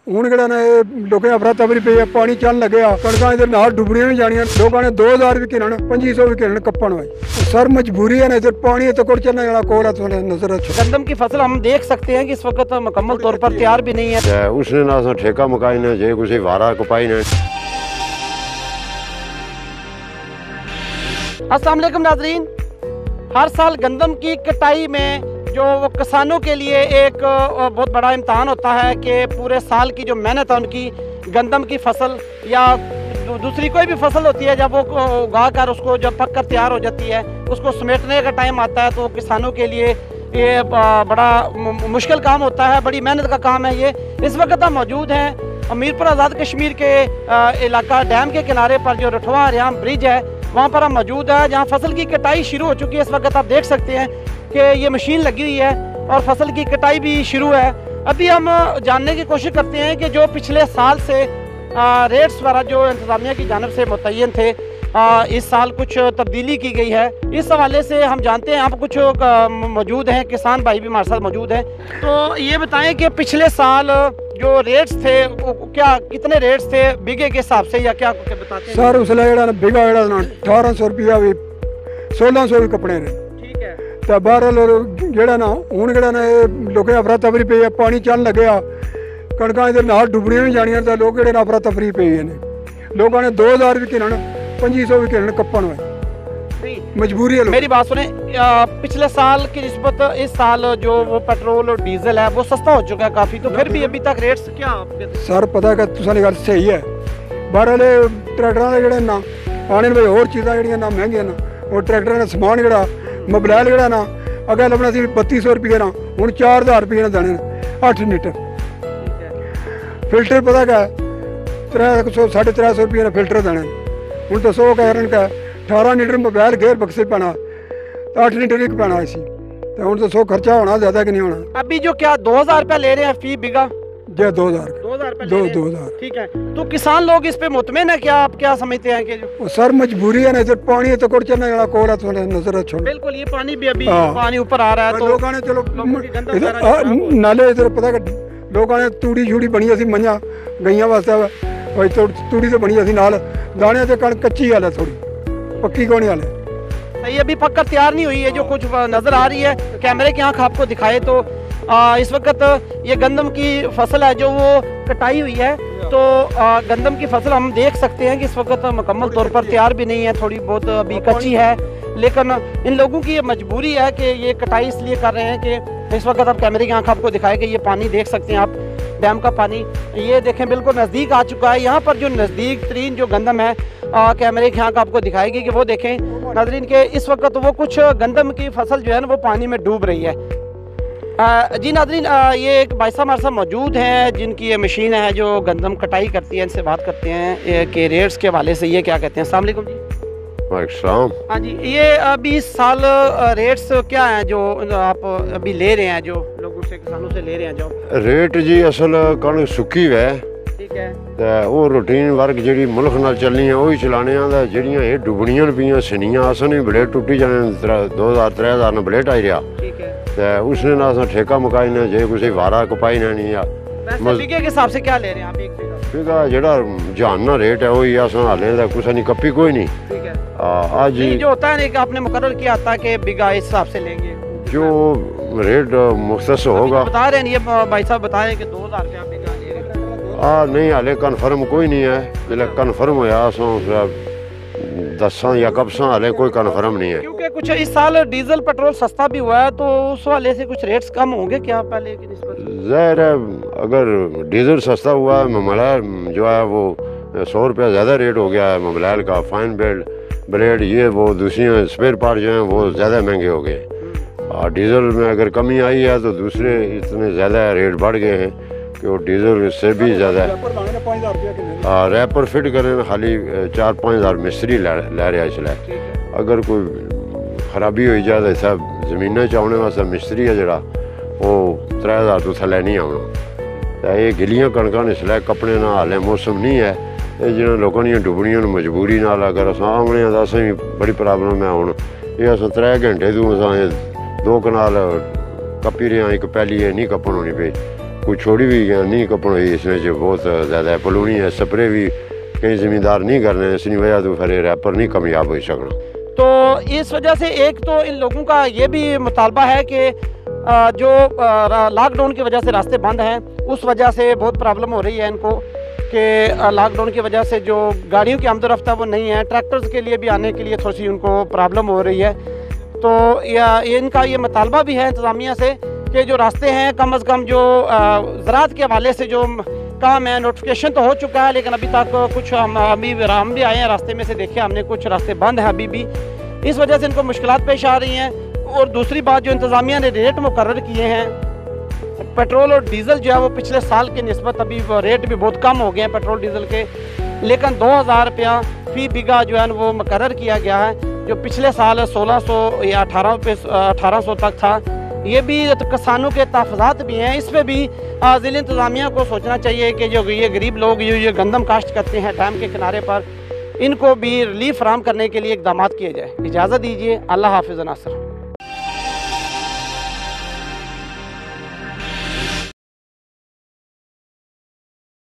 ਹੁਣ ਕਿਹੜਾ ਨੇ ਲੋਕਾਂ ਅਫਰਾ ਤਫਰੀ ਪਈ ਆ, ਪਾਣੀ ਚੱਲਣ ਲੱਗਿਆ, ਕਣਕਾਂ ਇਹਦੇ ਨਾਲ ਡੁੱਬਣੀਆਂ ਵੀ ਜਾਣੀਆਂ। ਲੋਕਾਂ ਨੇ 2000 ਵੀ ਕਿਰਨ 2500 भी किरण कप्पन हुई। सर मजबूरी है ना, इधर पानी तो कोड़ चलने वाला कोड़ा तो नजर अच्छा। गंदम की फसल हम देख सकते हैं कि इस वक्त मुकम्मल तौर पर तैयार भी नहीं है। उसने ना ठेका मकाई ने जे कुछ वारा कपाई ने। अस्सलाम वालेकुम नाज़रीन, हर साल गंदम की कटाई में जो किसानों के लिए एक बहुत बड़ा इम्तहान होता है कि पूरे साल की जो मेहनत है उनकी गंदम की फसल या दूसरी कोई भी फसल होती है, जब वो उगा कर उसको जब पक कर तैयार हो जाती है उसको समेटने का टाइम आता है, तो किसानों के लिए ये बड़ा मुश्किल काम होता है, बड़ी मेहनत का काम है ये। इस वक्त हम मौजूद हैं मीरपुर आज़ाद कश्मीर के इलाका डैम के किनारे पर जो रठवा रियाम ब्रिज है, वहाँ पर हम मौजूद है जहाँ फसल की कटाई शुरू हो चुकी है। इस वक्त आप देख सकते हैं कि ये मशीन लगी हुई है और फसल की कटाई भी शुरू है। अभी हम जानने की कोशिश करते हैं कि जो पिछले साल से रेट्स वगैरह जो इंतज़ामिया की जानिब से मुतय्यन थे, इस साल कुछ तब्दीली की गई है। इस हवाले से हम जानते हैं, आप कुछ मौजूद हैं किसान भाई भी हमारे साथ मौजूद हैं, तो ये बताएं कि पिछले साल जो रेट्स थे वो क्या कितने रेट्स थे बीघे के हिसाब से, या क्या बताते हैं? सर उसले बीघा 1800 रुपया भी 1600 भी कपड़े ने। ठीक है। तो बहरहाल जेड़ा ना हूँ किहड़ा ने लोकें अफरा तफरी पई आ, पानी चलन लग्या, कणकां इधर नाल डुबणियां भी जाणियां, तो लोग किहड़े अफरा तफरी पई ने। लोगों ने 2000 भी किरण 2500 भी किरण कप्पन हुए। मजबूरी है। मेरी बात सुने, पिछले साल की निस्बत इस साल जो वो पेट्रोल और डीजल है वो सस्ता हो चुका है काफ़ी, तो फिर भी अभी तक रेट्स क्या आपके? सर पता है कि तुसां गल सही है, बहरहाल ट्रैक्टरां दे जेहड़े ना आने भाई होर चीज़ां जेहड़ियां ना महंगियां ना, और ट्रैक्टरां दा समान जेहड़ा मोबाइल जेहड़ा ना अगे लभना सी 3200 रुपये ना, हुण 4000 रुपये ना देने 8 लीटर। फिल्टर पता क्या 300 350 रुपये ना फिल्टर देने। हुण दसो कहरन का 18 लीटर मोबाइल घेर बक्से पैना, तो 8 लीटर एक पैना इसी, तो हुण दसो खर्चा होना ज़्यादा कि नहीं होना। अभी जो क्या 2000 रुपया ले रहे हैं फी बीघा? जी 2000 2000। ठीक है, तो किसान लोग इस पे मुतमिन है क्या? आप क्या समझते हैं कि जो सर मजबूरी है ना, इधर पानी तो कोड़ चलने वाला कोड़ा तो नजर अच्छा। बिल्कुल, ये पानी भी अभी पानी ऊपर आ रहा है, तो लोगों ने चलो नाले इधर पता कि लोगों ने तूड़ी छूड़ी बनी असी मंझा गईयां वास्ते भाई, तूड़ी तो बनी असी नाल दाने ते कणक कच्ची हाल है, थोड़ी पक्की कोनी हाल है। सही अभी पक्का तैयार नहीं हुई है, जो कुछ नजर आ रही है कैमरे की आंख आपको दिखाए तो इस वक्त ये गंदम की फसल है जो वो कटाई हुई है, तो गंदम की फसल हम देख सकते हैं कि इस वक्त मुकम्मल तौर पर तैयार भी नहीं है, थोड़ी बहुत अभी कच्ची है। लेकिन इन लोगों की ये मजबूरी है कि ये कटाई इसलिए कर रहे हैं कि इस वक्त आप कैमरे की आंख आपको दिखाए कि ये पानी देख सकते हैं आप, डैम का पानी ये देखें बिल्कुल नज़दीक आ चुका है। यहाँ पर जो नज़दीक तरीन जो गंदम है कैमरे की आंख आपको दिखाएगी कि वो देखें नाज़रीन के इस वक्त वो कुछ गंदम की फसल जो है ना वो पानी में डूब रही है। जी नाज़रीन, ये एक भाई साहब हमारे साथ मौजूद हैं जिनकी ये मशीन है जो गंदम कटाई करती है, इनसे बात करते हैं कि रेट्स के हवाले से ये क्या कहते हैं। अस्सलाम वालेकुम जी। वालेकुम। हाँ जी, ये अभी इस साल रेट्स क्या हैं जो आप अभी ले रहे हैं, जो लोगों से किसानों से ले रहे हैं? जो रेट जी असल कणक सुक्की है, ठीक है, तो वो रूटीन वर्क जी मुल्क नाल चलनी है वही चलाने आंदा। जड़ियां ये डुबणियां पियां सनियां असन भी बड़े टुटी जाने 2000 3000 ने बड़े टाई रहा। ठीक है, तो उसने ना ठेका मकाई ने जे कुछ वारा कपाई ने नहीं। या बीघे के हिसाब से क्या ले रहे हैं आप? एक बीघा जेड़ा जानना रेट है वही अस हाले दा कुछ नहीं कपी कोई नहीं। ठीक है, आज जो होता है कि आपने मुकर्रर किया था कि बीघा इस हिसाब से लेंगे, जो रेट मुख्तस होगा। तो बता रहे हैं ये भाई साहब बताए कि 2000 रुपया बीघा ले रहे हैं। नहीं हाले कन्फर्म कोई नहीं है, जिसले कन्फर्म होया दसा या कबसा हाले कोई कन्फर्म नहीं है, क्योंकि कुछ इस साल डीजल पेट्रोल सस्ता भी हुआ है, तो उस वाले से कुछ रेट्स कम होंगे क्या पहले की निस्बत? ज़ाहिर है अगर डीजल सस्ता हुआ है, मोबाइल जो है वो 100 रुपया ज़्यादा रेट हो गया है मोबाइल का, फाइन ब्लेड ये वो दूसरी स्पेयर पार्ट जो हैं वो ज़्यादा महंगे हो गए। और डीजल में अगर कमी आई है तो दूसरे इतने ज़्यादा रेट बढ़ गए हैं कि वो डीजल से भी ज़्यादा है। रैपर फिट करें खाली 4-5 हज़ार मिस्त्री लै रहा इसलिए, अगर कोई खराबी हो जाए तो सब जमीनें चाने वास्ते मिस्त्री है जरा वो 3000 तो थल्ले नहीं आना। तो ये गिलियां कणकां इसलिए कपड़े ना हाले मौसम नहीं है, जिन्हें लोगों दी डुबणियां मजबूरी नाल अगर अस आने तो असें भी बड़ी प्रॉब्लम है। हुण ये अस 3 घंटे तू अस 2 कनाल कपी रहे हैं, एक पैली है नहीं कप्पन होनी पे कोई छोड़ी भी या नहीं कपड़ हुई इसने जो बहुत ज़्यादा पलूनी है स्प्रे भी कई ज़मींदार नहीं कर रहे हैं इसकी वजह तो फिर रैपर नहीं कामयाब हो सकना। तो इस वजह से एक तो इन लोगों का ये भी मुतालबा है कि जो लॉकडाउन की वजह से रास्ते बंद हैं उस वजह से बहुत प्रॉब्लम हो रही है इनको कि लॉकडाउन की वजह से जो गाड़ियों की आमदोरफ्त वो नहीं है, ट्रैक्टर्स के लिए भी आने के लिए थोड़ी सी उनको प्रॉब्लम हो रही है। तो इनका ये मुतालबा भी है इंतज़ामिया से कि जो रास्ते हैं कम से कम जो ज़राअत के हवाले से जो काम है, नोटिफिकेशन तो हो चुका है लेकिन अभी तक कुछ हम भी आए हैं रास्ते में से देखे हमने कुछ रास्ते बंद हैं अभी भी, इस वजह से इनको मुश्किलात पेश आ रही हैं। और दूसरी बात जो इंतज़ामिया ने रेट मुकर्रर किए हैं पेट्रोल और डीज़ल जो है वो पिछले साल के निस्बत अभी रेट भी बहुत कम हो गए हैं पेट्रोल डीज़ल के, लेकिन 2000 रुपया फ़ी बीघा जो है वो मुकर्रर किया गया है जो पिछले साल 1600 या 1800 तक था। ये भी तो किसानों के तहफ़्फ़ुज़ात भी हैं, इस पर भी ज़िला इंतज़ामिया को सोचना चाहिए कि जो ये गरीब लोग ये गंदम काश्त करते हैं डैम के किनारे पर, इनको भी रिलीफ फराहम करने के लिए इक़दाम किए जाए। इजाज़त दीजिए, अल्लाह हाफ़िज़ नासिर।